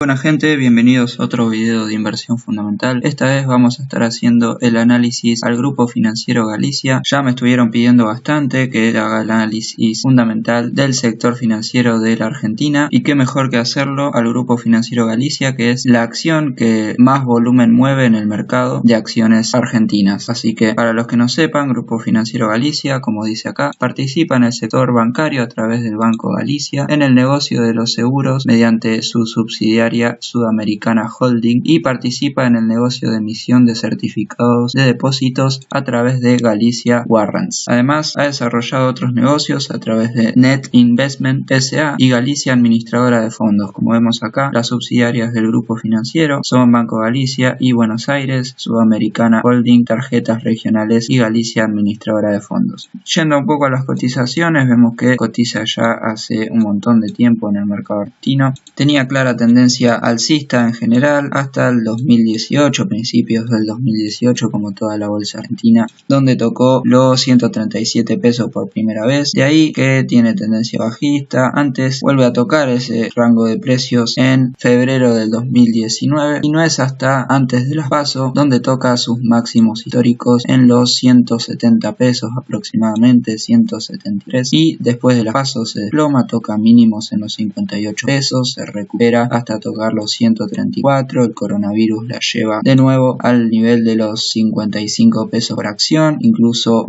Buena gente, bienvenidos a otro video de inversión fundamental. Esta vez vamos a estar haciendo el análisis al Grupo Financiero Galicia. Ya me estuvieron pidiendo bastante que haga el análisis fundamental del sector financiero de la Argentina, y qué mejor que hacerlo al Grupo Financiero Galicia, que es la acción que más volumen mueve en el mercado de acciones argentinas. Así que para los que no sepan, Grupo Financiero Galicia, como dice acá, participa en el sector bancario a través del Banco Galicia, en el negocio de los seguros mediante su subsidiaria Sudamericana Holding, y participa en el negocio de emisión de certificados de depósitos a través de Galicia Warrants. Además, ha desarrollado otros negocios a través de Net Investment S.A. y Galicia Administradora de Fondos. Como vemos acá, las subsidiarias del grupo financiero son Banco Galicia y Buenos Aires, Sudamericana Holding, Tarjetas Regionales y Galicia Administradora de Fondos. Yendo un poco a las cotizaciones, vemos que cotiza ya hace un montón de tiempo en el mercado argentino. Tenía clara tendencia alcista en general hasta el 2018, principios del 2018, como toda la bolsa argentina, donde tocó los 137 pesos por primera vez. De ahí que tiene tendencia bajista. Antes vuelve a tocar ese rango de precios en febrero del 2019, y no es hasta antes de las PASO donde toca sus máximos históricos en los 170 pesos aproximadamente, 173, y después de las PASO se desploma, toca mínimos en los 58 pesos, se recupera hasta tocar los 134, el coronavirus la lleva de nuevo al nivel de los 55 pesos por acción, incluso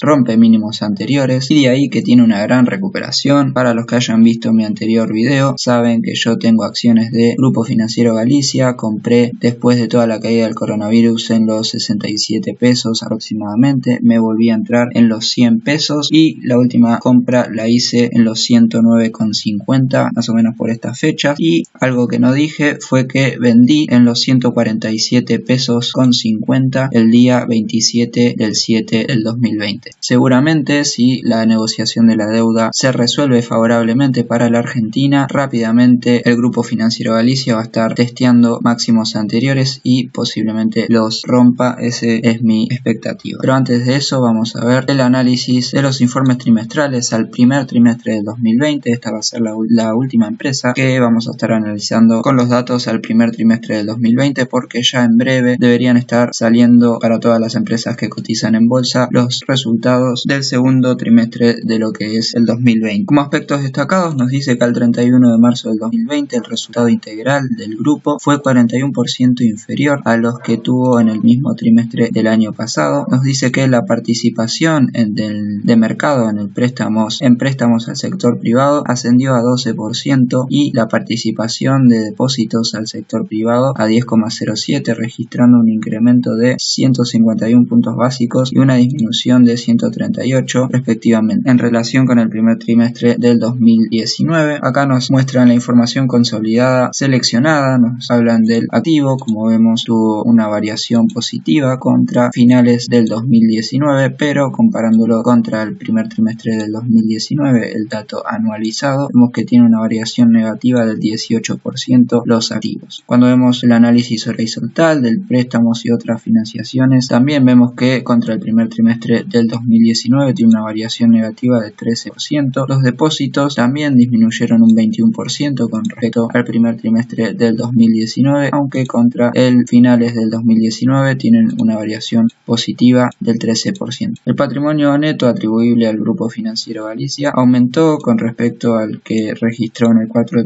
rompe mínimos anteriores, y de ahí que tiene una gran recuperación. Para los que hayan visto mi anterior video, saben que yo tengo acciones de Grupo Financiero Galicia, compré después de toda la caída del coronavirus en los 67 pesos aproximadamente, me volví a entrar en los 100 pesos y la última compra la hice en los 109,50 más o menos por estas fechas. Y algo que no dije fue que vendí en los 147 pesos con 50 el día 27 del 7 del 2020. Seguramente, si la negociación de la deuda se resuelve favorablemente para la Argentina, rápidamente el Grupo Financiero Galicia va a estar testeando máximos anteriores y posiblemente los rompa. Ese es mi expectativa. Pero antes de eso, vamos a ver el análisis de los informes trimestrales al primer trimestre del 2020. Esta va a ser la última empresa que vamos a estar analizando con los datos al primer trimestre del 2020, porque ya en breve deberían estar saliendo para todas las empresas que cotizan en bolsa los resultados del segundo trimestre de lo que es el 2020. Como aspectos destacados, nos dice que al 31 de marzo del 2020 el resultado integral del grupo fue 41% inferior a los que tuvo en el mismo trimestre del año pasado. Nos dice que la participación de mercado en préstamos al sector privado ascendió a 12%, y la participación de depósitos al sector privado a 10,07, registrando un incremento de 151 puntos básicos y una disminución de 138 respectivamente en relación con el primer trimestre del 2019. Acá nos muestran la información consolidada seleccionada, nos hablan del activo. Como vemos, tuvo una variación positiva contra finales del 2019, pero comparándolo contra el primer trimestre del 2019, el dato anualizado, vemos que tiene una variación negativa del 18% los activos. Cuando vemos el análisis horizontal del préstamos y otras financiaciones, también vemos que contra el primer trimestre del 2019 tiene una variación negativa de 13%. Los depósitos también disminuyeron un 21% con respecto al primer trimestre del 2019, aunque contra el finales del 2019 tienen una variación positiva del 13%. El patrimonio neto atribuible al Grupo Financiero Galicia aumentó con respecto al que registró en el cuarto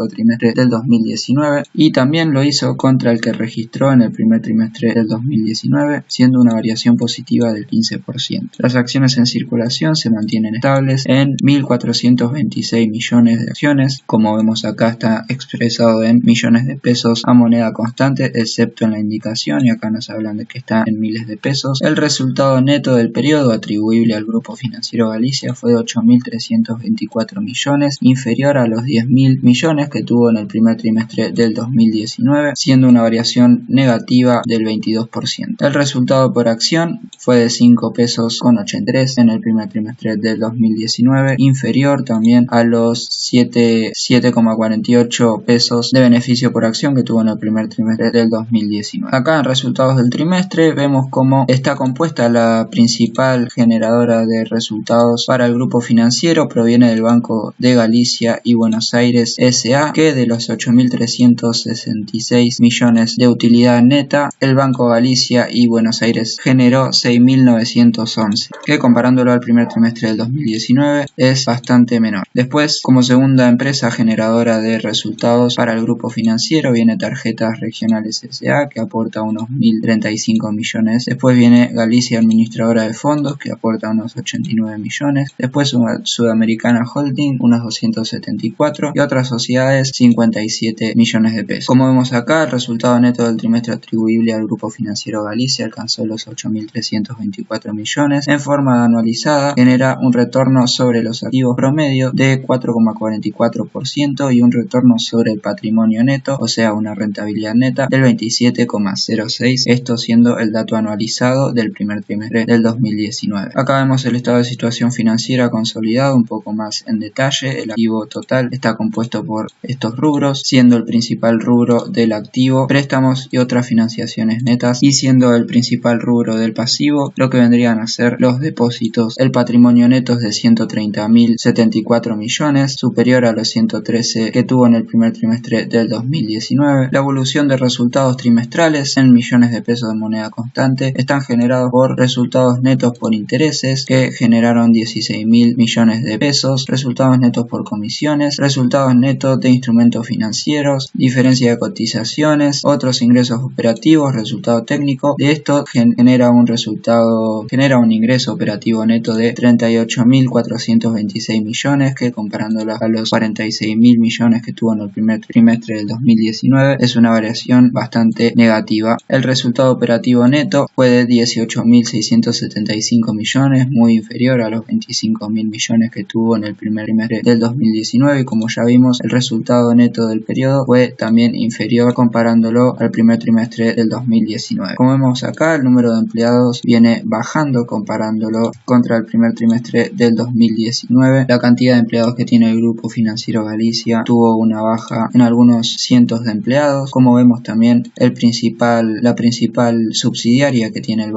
trimestre del 2019, y también lo hizo contra el que registró en el primer trimestre del 2019, siendo una variación positiva del 15%. Las acciones en circulación se mantienen estables en 1.426 millones de acciones. Como vemos acá, está expresado en millones de pesos a moneda constante, excepto en la indicación, y acá nos hablan de que está en miles de pesos. El resultado neto del periodo atribuible al Grupo Financiero Galicia fue de 8.324 millones, inferior a los 10.000 millones que tuvo en el primer trimestre del 2019, siendo una variación negativa del 22%. El resultado por acción fue de 5 pesos con 83 en el primer trimestre del 2019, inferior también a los 7,48 pesos de beneficio por acción que tuvo en el primer trimestre del 2019. Acá en resultados del trimestre vemos cómo está compuesta la principal generadora de resultados para el grupo financiero. Proviene del Banco de Galicia y Buenos Aires S.A., que de los los 8.366 millones de utilidad neta, el Banco Galicia y Buenos Aires generó 6.911, que comparándolo al primer trimestre del 2019 es bastante menor. Después, como segunda empresa generadora de resultados para el grupo financiero, viene Tarjetas Regionales S.A., que aporta unos 1.035 millones. Después viene Galicia Administradora de Fondos, que aporta unos 89 millones. Después Sudamericana Holding, unos 274, y otras sociedades 57 millones de pesos. Como vemos acá, el resultado neto del trimestre atribuible al grupo financiero Galicia alcanzó los 8.324 millones. En forma anualizada, genera un retorno sobre los activos promedio de 4,44% y un retorno sobre el patrimonio neto, o sea, una rentabilidad neta del 27,06%, esto siendo el dato anualizado del primer trimestre del 2019. Acá vemos el estado de situación financiera consolidado un poco más en detalle. El activo total está compuesto por estos rubros, siendo el principal rubro del activo préstamos y otras financiaciones netas, y siendo el principal rubro del pasivo lo que vendrían a ser los depósitos. El patrimonio neto es de 130.074 millones, superior a los 113 que tuvo en el primer trimestre del 2019. La evolución de resultados trimestrales en millones de pesos de moneda constante están generados por resultados netos por intereses, que generaron 16.000 millones de pesos, resultados netos por comisiones, resultados netos de instrumentos financieros, diferencia de cotizaciones, otros ingresos operativos, resultado técnico. De esto genera un ingreso operativo neto de 38.426 millones, que comparándolo a los 46.000 millones que tuvo en el primer trimestre del 2019 es una variación bastante negativa. El resultado operativo neto fue de 18.675 millones, muy inferior a los 25.000 millones que tuvo en el primer trimestre del 2019, y como ya vimos, el resultado neto del periodo fue también inferior comparándolo al primer trimestre del 2019. Como vemos acá, el número de empleados viene bajando comparándolo contra el primer trimestre del 2019. La cantidad de empleados que tiene el grupo financiero Galicia tuvo una baja en algunos cientos de empleados. Como vemos también, la principal subsidiaria que tiene el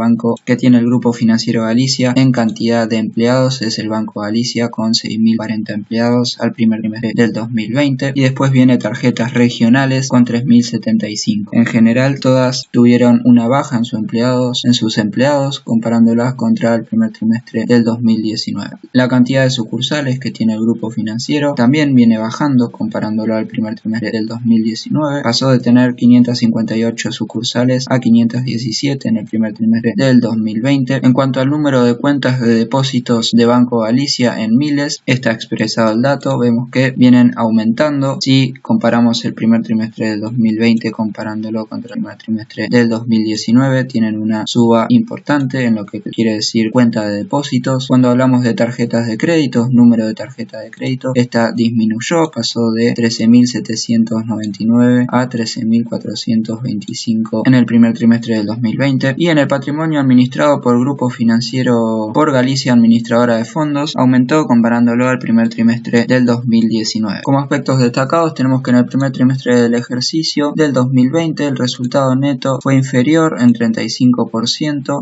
grupo financiero Galicia en cantidad de empleados es el Banco Galicia, con 6.040 empleados al primer trimestre del 2020, y después viene Tarjetas Regionales con 3.075. En general, todas tuvieron una baja en sus empleados comparándolas contra el primer trimestre del 2019. La cantidad de sucursales que tiene el grupo financiero también viene bajando comparándolo al primer trimestre del 2019. Pasó de tener 558 sucursales a 517 en el primer trimestre del 2020. En cuanto al número de cuentas de depósitos de Banco Galicia en miles, está expresado el dato. Vemos que vienen aumentando si comparamos el primer trimestre del 2020 comparándolo contra el primer trimestre del 2019. Tienen una suba importante en lo que quiere decir cuenta de depósitos. Cuando hablamos de tarjetas de crédito, número de tarjeta de crédito, esta disminuyó, pasó de 13.799 a 13.425 en el primer trimestre del 2020. Y en el patrimonio administrado por grupo financiero por Galicia Administradora de Fondos, aumentó comparándolo al primer trimestre del 2019. Como aspectos destacados, tenemos que en el primer trimestre del ejercicio del 2020 el resultado neto fue inferior en 35%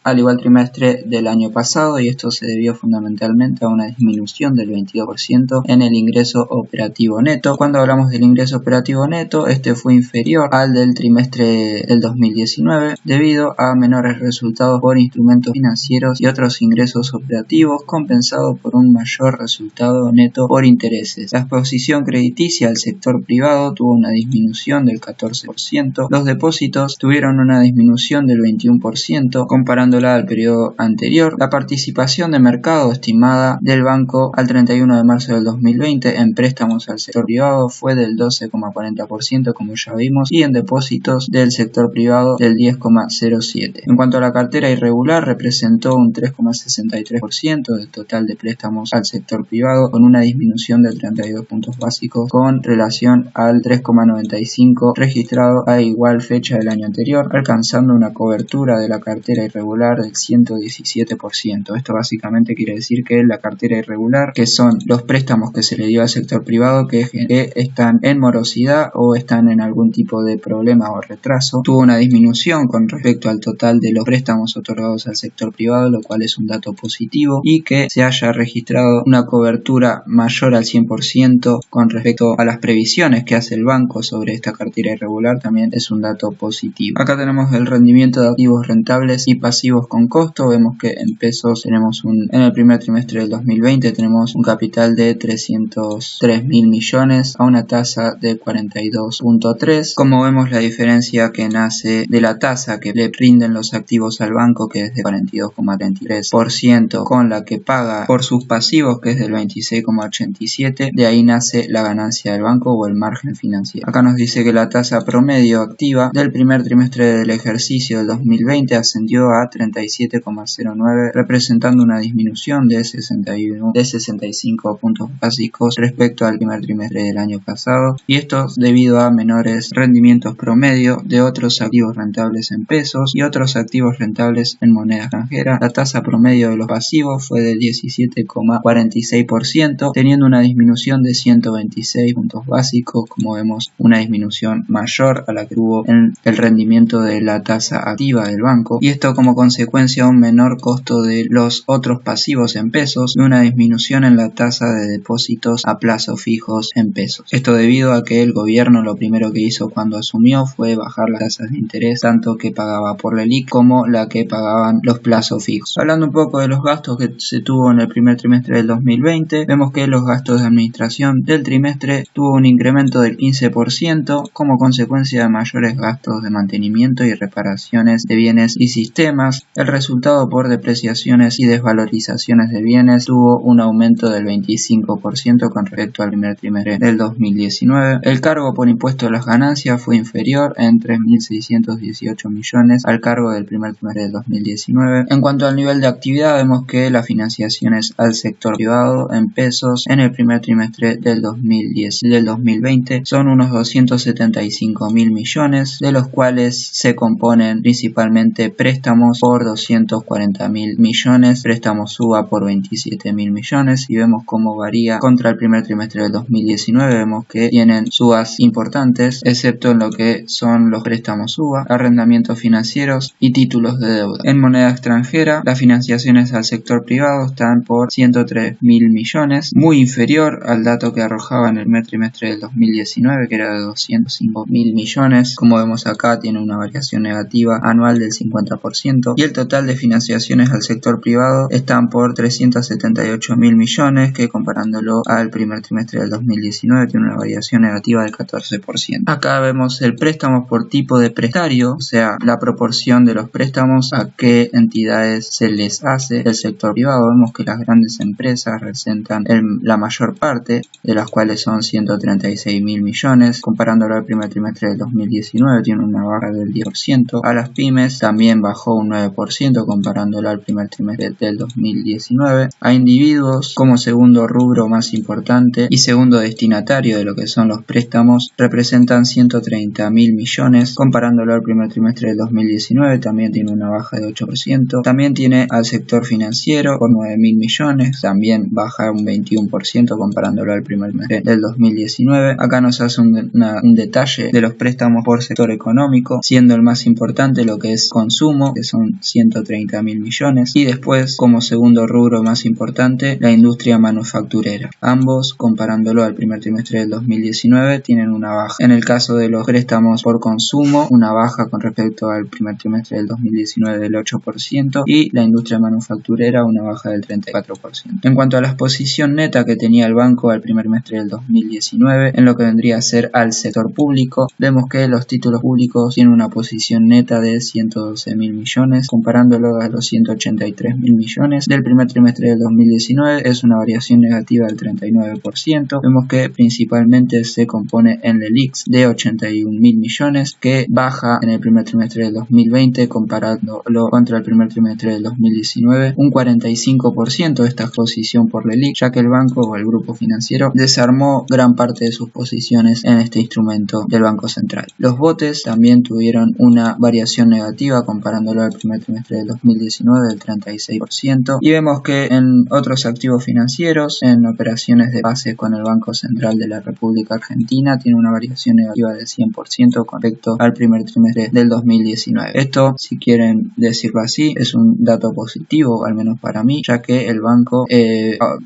al igual trimestre del año pasado, y esto se debió fundamentalmente a una disminución del 22% en el ingreso operativo neto. Cuando hablamos del ingreso operativo neto, este fue inferior al del trimestre del 2019 debido a menores resultados por instrumentos financieros y otros ingresos operativos, compensados por un mayor resultado neto por intereses. La exposición crediticia al sector privado tuvo una disminución del 14%, los depósitos tuvieron una disminución del 21% comparándola al periodo anterior. La participación de mercado estimada del banco al 31 de marzo del 2020 en préstamos al sector privado fue del 12,40%, como ya vimos, y en depósitos del sector privado del 10,07%. En cuanto a la cartera irregular, representó un 3,63% del total de préstamos al sector privado, con una disminución de 32 puntos básicos con relación al 3,95% registrado a igual fecha del año anterior, alcanzando una cobertura de la cartera irregular del 117%. Esto básicamente quiere decir que la cartera irregular, que son los préstamos que se le dio al sector privado que están en morosidad o están en algún tipo de problema o retraso, tuvo una disminución con respecto al total de los préstamos otorgados al sector privado, lo cual es un dato positivo, y que se haya registrado una cobertura mayor al 100% con respecto a las previsiones que hace el banco sobre esta cartera irregular también es un dato positivo. Acá tenemos el rendimiento de activos rentables y pasivos con costo. Vemos que en pesos tenemos en el primer trimestre del 2020 tenemos un capital de 303 mil millones a una tasa de 42.3. Como vemos, la diferencia que nace de la tasa que le rinden los activos al banco, que es de 42,33%, con la que paga por sus pasivos, que es del 26,87%, de ahí nace la ganancia del banco o el margen financiero. Acá nos dice que la tasa promedio activa del primer trimestre del ejercicio del 2020 ascendió a 37,09, representando una disminución de 65 puntos básicos respecto al primer trimestre del año pasado, y esto debido a menores rendimientos promedio de otros activos rentables en pesos y otros activos rentables en moneda extranjera. La tasa promedio de los pasivos fue del 17,46%, teniendo una disminución de 126 puntos básicos. Como vemos, una disminución mayor a la que hubo en el rendimiento de la tasa activa del banco, y esto como consecuencia de un menor costo de los otros pasivos en pesos y una disminución en la tasa de depósitos a plazo fijos en pesos. Esto debido a que el gobierno lo primero que hizo cuando asumió fue bajar las tasas de interés, tanto que pagaba por la LELIQ como la que pagaban los plazos fijos. Hablando un poco de los gastos que se tuvo en el primer trimestre del 2020, vemos que los gastos de administración del trimestre tuvo un incremento del 15% como consecuencia de mayores gastos de mantenimiento y reparaciones de bienes y sistemas. El resultado por depreciaciones y desvalorizaciones de bienes tuvo un aumento del 25% con respecto al primer trimestre del 2019. El cargo por impuesto de las ganancias fue inferior en 3.618 millones al cargo del primer trimestre del 2019. En cuanto al nivel de actividad, vemos que las financiaciones al sector privado en pesos en el primer trimestre del 2020 son unos 275.000 millones, de los cuales se componen principalmente préstamos por 240.000 millones, préstamos UVA por 27.000 millones, y vemos cómo varía contra el primer trimestre del 2019. Vemos que tienen subas importantes, excepto en lo que son los préstamos UVA, arrendamientos financieros y títulos de deuda. En moneda extranjera, las financiaciones al sector privado están por 103.000 millones, muy inferior al dato que arrojaba en el primer trimestre del 2019, que era de 205.000 millones. Como vemos acá, tiene una variación negativa anual del 50%, y el total de financiaciones al sector privado están por 378.000 millones, que comparándolo al primer trimestre del 2019 tiene una variación negativa del 14%. Acá vemos el préstamo por tipo de prestario, o sea, la proporción de los préstamos a qué entidades se les hace del sector privado. Vemos que las grandes empresas representan la mayor parte, de las cuales son 136.000 millones. Comparándolo al primer trimestre del 2019 tiene una baja del 10%. A las pymes también bajó un 9% comparándolo al primer trimestre del 2019. A individuos, como segundo rubro más importante y segundo destinatario de lo que son los préstamos, representan 130.000 millones. Comparándolo al primer trimestre del 2019 también tiene una baja de 8%. También tiene al sector financiero por 9.000 millones, también baja un 21% comparándolo al primer trimestre del 2019. Acá nos hace un detalle de los préstamos por sector económico, siendo el más importante lo que es consumo, que son 130.000 millones, y después como segundo rubro más importante la industria manufacturera. Ambos, comparándolo al primer trimestre del 2019, tienen una baja. En el caso de los préstamos por consumo, una baja con respecto al primer trimestre del 2019 del 8%, y la industria manufacturera una baja del 34%. En cuanto a la exposición neta que tenía el banco al primer trimestre del 2019 en lo que vendría a ser al sector público, vemos que los títulos públicos tienen una posición neta de 112.000 millones, comparándolo a los 183.000 millones del primer trimestre del 2019 es una variación negativa del 39%. Vemos que principalmente se compone en LELIQs de 81.000 millones, que baja en el primer trimestre del 2020 comparándolo contra el primer trimestre del 2019 un 45% de esta exposición por LELIQ, ya que el banco o el grupo financiero desarmó gran parte de sus posiciones en este instrumento del Banco Central. Los botes también tuvieron una variación negativa comparándolo al primer trimestre del 2019 del 36%, y vemos que en otros activos financieros, en operaciones de base con el Banco Central de la República Argentina, tiene una variación negativa del 100% con respecto al primer trimestre del 2019. Esto, si quieren decirlo así, es un dato positivo, al menos para mí, ya que el banco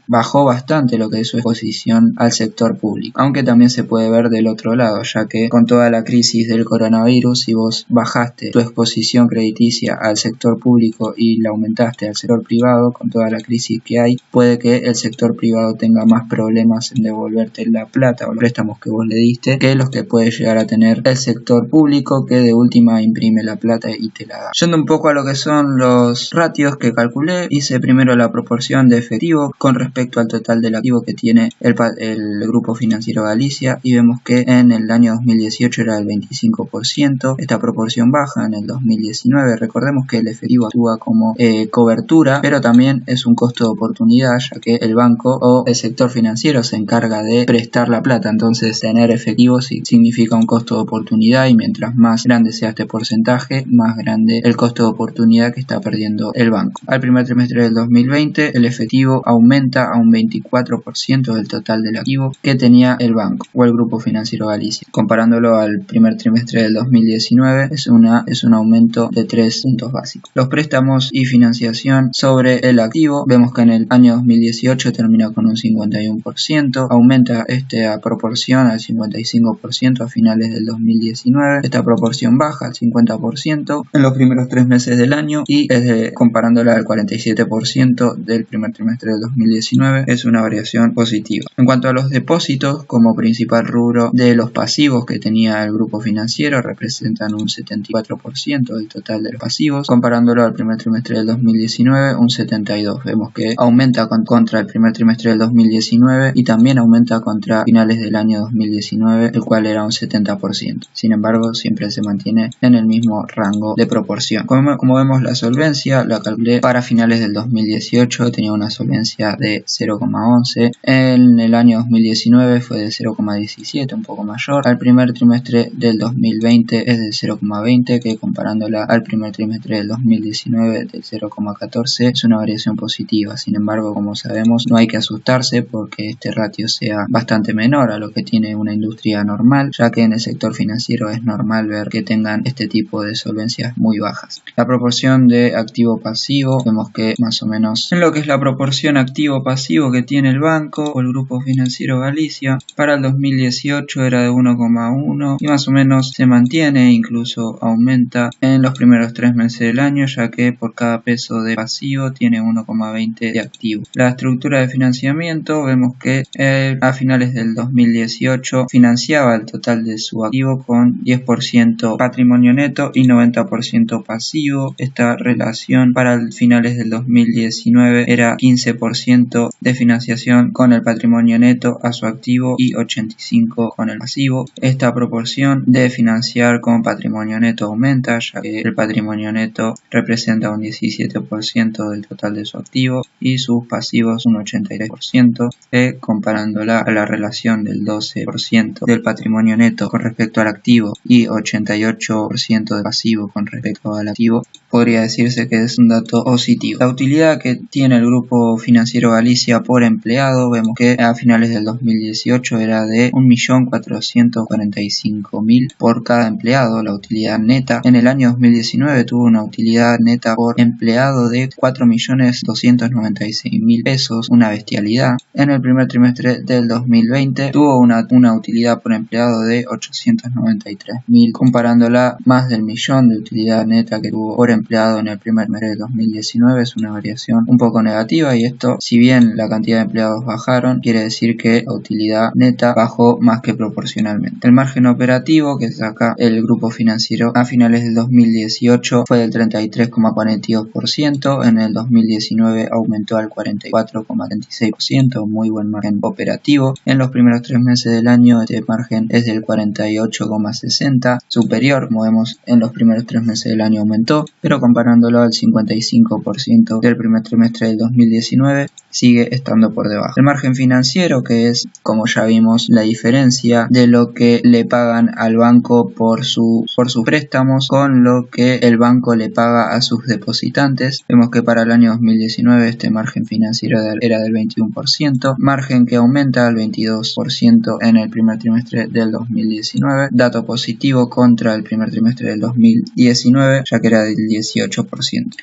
bajó bastante lo que es su exposición al sector público, aunque también se puede ver del otro lado, ya que con toda la crisis del coronavirus, si vos bajaste tu exposición crediticia al sector público y la aumentaste al sector privado, con toda la crisis que hay, puede que el sector privado tenga más problemas en devolverte la plata o los préstamos que vos le diste que los que puede llegar a tener el sector público, que de última imprime la plata y te la da. Yendo un poco a lo que son los ratios que calculé, hice primero la proporción de efectivo con respecto al total del activo que tiene el Grupo Financiero Galicia, y vemos que en el año 2018 era del 25%, esta proporción baja en el 2019. Recordemos que el efectivo actúa como cobertura, pero también es un costo de oportunidad, ya que el banco o el sector financiero se encarga de prestar la plata, entonces tener efectivo significa un costo de oportunidad, y mientras más grande sea este porcentaje, más grande el costo de oportunidad que está perdiendo el banco. Al primer trimestre del 2020 el efectivo aumenta a un 24% del total del activo que tenía el banco o el Grupo Financiero Galicia. Comparándolo al primer trimestre del 2019 es un aumento de 3 puntos básicos. Los préstamos y financiación sobre el activo, vemos que en el año 2018 termina con un 51%, aumenta esta proporción al 55% a finales del 2019, esta proporción baja al 50% en los primeros 3 meses del año, y comparándola al 47% del primer trimestre del 2019 es una variación positiva. En cuanto a los depósitos, como principal rubro de los pasivos que tenía el grupo financiero, representan un 74% del total de los pasivos, comparándolo al primer trimestre del 2019 un 72%. Vemos que aumenta contra el primer trimestre del 2019 y también aumenta contra finales del año 2019, el cual era un 70%. Sin embargo, siempre se mantiene en el mismo rango de proporción. Como vemos, la solvencia la calculé para finales del 2018, tenía una solvencia de 0,11, en el año 2019 fue de 0,17, un poco mayor, al primer trimestre del 2020 es de 0,20, que comparándola al primer trimestre del 2019 del 0,14 es una variación positiva. Sin embargo, como sabemos, no hay que asustarse porque este ratio sea bastante menor a lo que tiene una industria normal, ya que en el sector financiero es normal ver que tengan este tipo de solvencias muy bajas. La proporción de activo-pasivo, vemos que más o menos en lo que es la proporción activo-pasivo que tiene el banco o el Grupo Financiero Galicia, para el 2018 era de 1,1 y más o menos se mantiene, incluso aumenta en los primeros 3 meses del año, ya que por cada peso de pasivo tiene 1,20 de activo. La estructura de financiamiento, vemos que a finales del 2018 financiaba el total de su activo con 10% patrimonio neto y 90% pasivo. Esta relación para finales del 2019 era 15% de financiación con el patrimonio neto a su activo y 85% con el pasivo. Esta proporción de financiar con patrimonio neto aumenta, ya que el patrimonio neto representa un 17% del total de su activo y sus pasivos un 83%, comparándola a la relación del 12% del patrimonio neto con respecto al activo y 88% de pasivo con respecto al activo, podría decirse que es un dato positivo. La utilidad que tiene el Grupo Financiero Galicia por empleado, vemos que a finales del 2018 era de 1.445.000 por cada empleado. La utilidad neta en el año 2019 tuvo una utilidad neta por empleado de 4.296.000 pesos, una bestialidad. En el primer trimestre del 2020 tuvo una utilidad por empleado de 893.000, comparándola más del millón de utilidad neta que tuvo por empleado en el primer mes del 2019. Es una variación un poco negativa, y esto, si bien la cantidad de empleados bajaron, quiere decir que la utilidad neta bajó más que proporcionalmente. El margen operativo que saca el grupo financiero a finales del 2018 fue del 33,42%, en el 2019 aumentó al 44,36%, muy buen margen operativo. En los primeros 3 meses del año este margen es del 48,60%, superior, como vemos, en los primeros 3 meses del año aumentó, pero comparándolo al 55% del primer trimestre del 2019 sigue estando por debajo. El margen financiero, que es, como ya vimos, la diferencia de lo que le pagan al banco por sus préstamos con lo que el banco le paga a sus depositantes. Vemos que para el año 2019 este margen financiero era del 21%, margen que aumenta al 22% en el primer trimestre del 2019, dato positivo contra el primer trimestre del 2019, ya que era del 18%.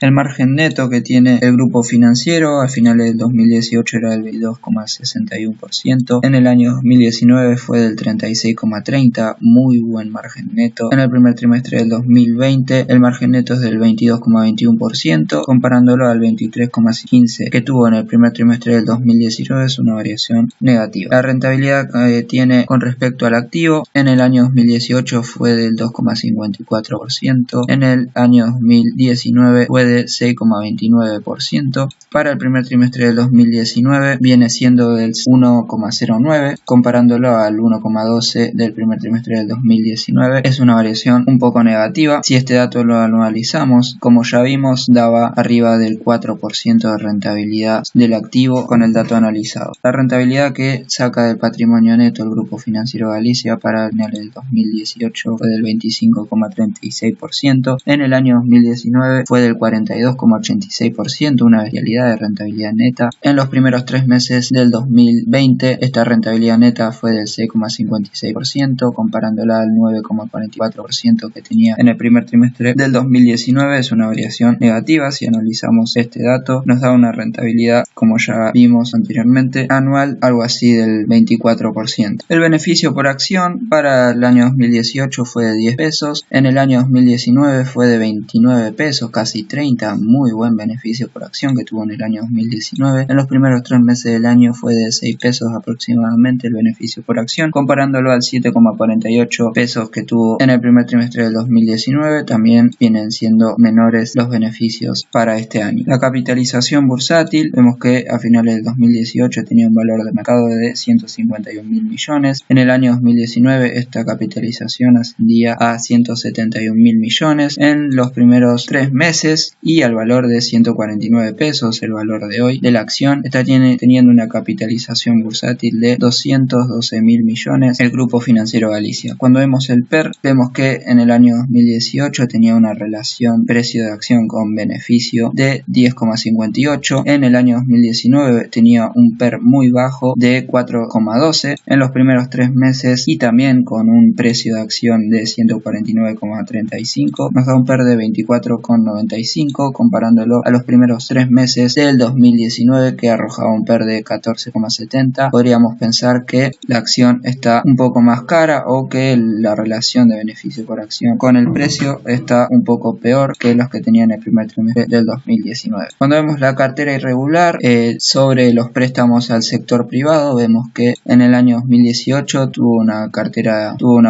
El margen neto que tiene el grupo financiero a finales del 2019 2018 era del 22,61%, en el año 2019 fue del 36,30%, muy buen margen neto. En el primer trimestre del 2020 el margen neto es del 22,21%, comparándolo al 23,15% que tuvo en el primer trimestre del 2019, es una variación negativa. La rentabilidad que tiene con respecto al activo en el año 2018 fue del 2,54%, en el año 2019 fue de 6,29%, para el primer trimestre del 2019 viene siendo del 1,09%, comparándolo al 1,12% del primer trimestre del 2019, es una variación un poco negativa. Si este dato lo anualizamos, como ya vimos, daba arriba del 4% de rentabilidad del activo con el dato analizado. La rentabilidad que saca del patrimonio neto el Grupo Financiero Galicia para el año del 2018 fue del 25,36%, en el año 2019 fue del 42,86%, una bestialidad de rentabilidad neta. En los primeros 3 meses del 2020 esta rentabilidad neta fue del 6,56%, comparándola al 9,44% que tenía en el primer trimestre del 2019, es una variación negativa. Si analizamos este dato nos da una rentabilidad, como ya vimos anteriormente, anual algo así del 24%. El beneficio por acción para el año 2018 fue de 10 pesos, en el año 2019 fue de 29 pesos, casi 30, muy buen beneficio por acción que tuvo en el año 2019. En los primeros 3 meses del año fue de 6 pesos aproximadamente el beneficio por acción, comparándolo al 7,48 pesos que tuvo en el primer trimestre del 2019, también vienen siendo menores los beneficios para este año. La capitalización bursátil, vemos que a finales del 2018 tenía un valor de mercado de 151.000 millones, en el año 2019 esta capitalización ascendía a 171.000 millones en los primeros 3 meses y al valor de 149 pesos, el valor de hoy de la acción, está teniendo una capitalización bursátil de 212.000 millones el Grupo Financiero Galicia. Cuando vemos el PER, vemos que en el año 2018 tenía una relación precio de acción con beneficio de 10,58, en el año 2019 tenía un PER muy bajo de 4,12 en los primeros 3 meses y también con un precio de acción de 149,35, nos da un PER de 24,95 comparándolo a los primeros 3 meses del 2019 que arrojaba un PER de 14,70. Podríamos pensar que la acción está un poco más cara o que la relación de beneficio por acción con el precio está un poco peor que los que tenían el primer trimestre del 2019. Cuando vemos la cartera irregular sobre los préstamos al sector privado, vemos que en el año 2018 tuvo una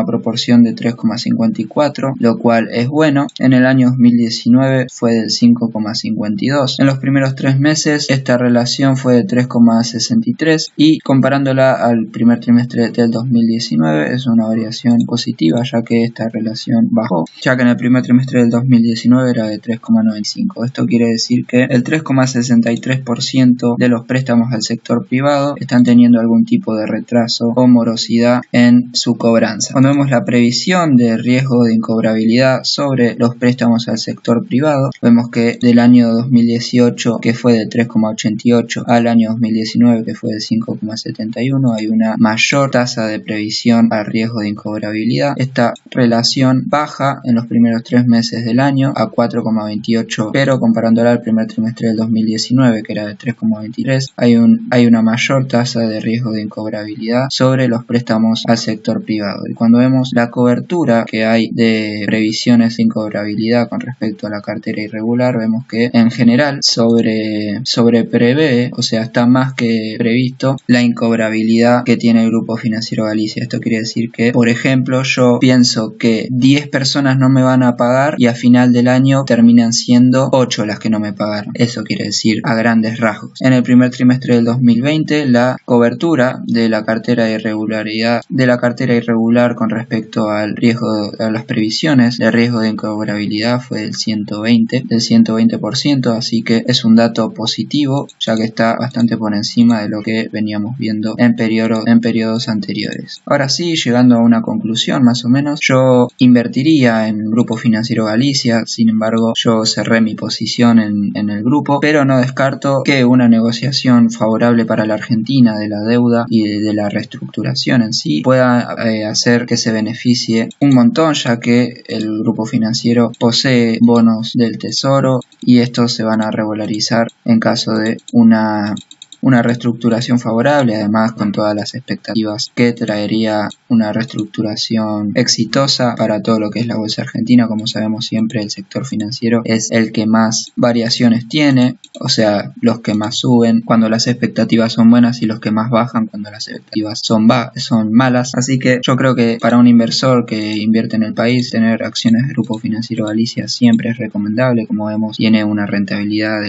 proporción de 3,54, lo cual es bueno. En el año 2019 fue del 5,52. En los primeros 3 meses esta relación fue de 3,63 y comparándola al primer trimestre del 2019 es una variación positiva, ya que esta relación bajó, ya que en el primer trimestre del 2019 era de 3,95. Esto quiere decir que el 3,63% de los préstamos al sector privado están teniendo algún tipo de retraso o morosidad en su cobranza. Cuando vemos la previsión de riesgo de incobrabilidad sobre los préstamos al sector privado, vemos que del año 2018, que fue de 3,88, al año 2019, que fue de 5,71, hay una mayor tasa de previsión al riesgo de incobrabilidad. Esta relación baja en los primeros 3 meses del año a 4,28, pero comparándola al primer trimestre del 2019, que era de 3,23, hay una mayor tasa de riesgo de incobrabilidad sobre los préstamos al sector privado. Y cuando vemos la cobertura que hay de previsiones de incobrabilidad con respecto a la cartera irregular, vemos que en general sobre prevé, o sea, está más que previsto la incobrabilidad que tiene el Grupo Financiero Galicia. Esto quiere decir que, por ejemplo, yo pienso que 10 personas no me van a pagar y a final del año terminan siendo 8 las que no me pagaron. Eso quiere decir a grandes rasgos. En el primer trimestre del 2020 la cobertura de la cartera irregular con respecto al riesgo, a las previsiones de riesgo de incobrabilidad fue del 120%, así que es un dato positivo, ya que está bastante por encima de lo que veníamos viendo en periodos anteriores. Ahora sí, llegando a una conclusión más o menos, yo invertiría en Grupo Financiero Galicia, sin embargo yo cerré mi posición en el grupo, pero no descarto que una negociación favorable para la Argentina de la deuda y de la reestructuración en sí pueda hacer que se beneficie un montón, ya que el Grupo Financiero posee bonos del Tesoro y estos se van a revalorizar en caso de una una reestructuración favorable, además con todas las expectativas que traería una reestructuración exitosa para todo lo que es la bolsa argentina. Como sabemos, siempre el sector financiero es el que más variaciones tiene, o sea, los que más suben cuando las expectativas son buenas y los que más bajan cuando las expectativas son malas. Así que yo creo que para un inversor que invierte en el país, tener acciones del Grupo Financiero Galicia siempre es recomendable. Como vemos, tiene una rentabilidad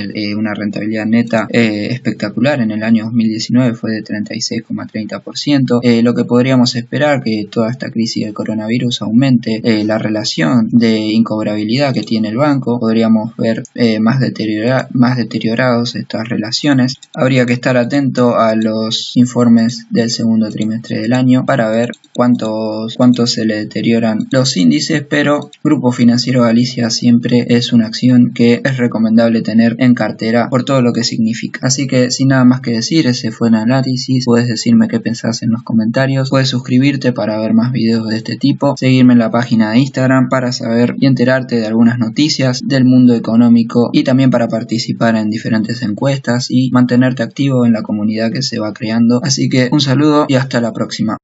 neta espectacular. En el año 2019 fue de 36,30%. Lo que podríamos esperar, que toda esta crisis del coronavirus aumente la relación de incobrabilidad que tiene el banco. Podríamos ver más deteriorados estas relaciones. Habría que estar atento a los informes del segundo trimestre del año para ver cuánto se le deterioran los índices, pero Grupo Financiero Galicia siempre es una acción que es recomendable tener en cartera por todo lo que significa. Así que sin nada más que decir, ese fue el análisis. Puedes decirme qué pensás en los comentarios, puedes suscribirte para ver más videos de este tipo, seguirme en la página de Instagram para saber y enterarte de algunas noticias del mundo económico y también para participar en diferentes encuestas y mantenerte activo en la comunidad que se va creando. Así que un saludo y hasta la próxima.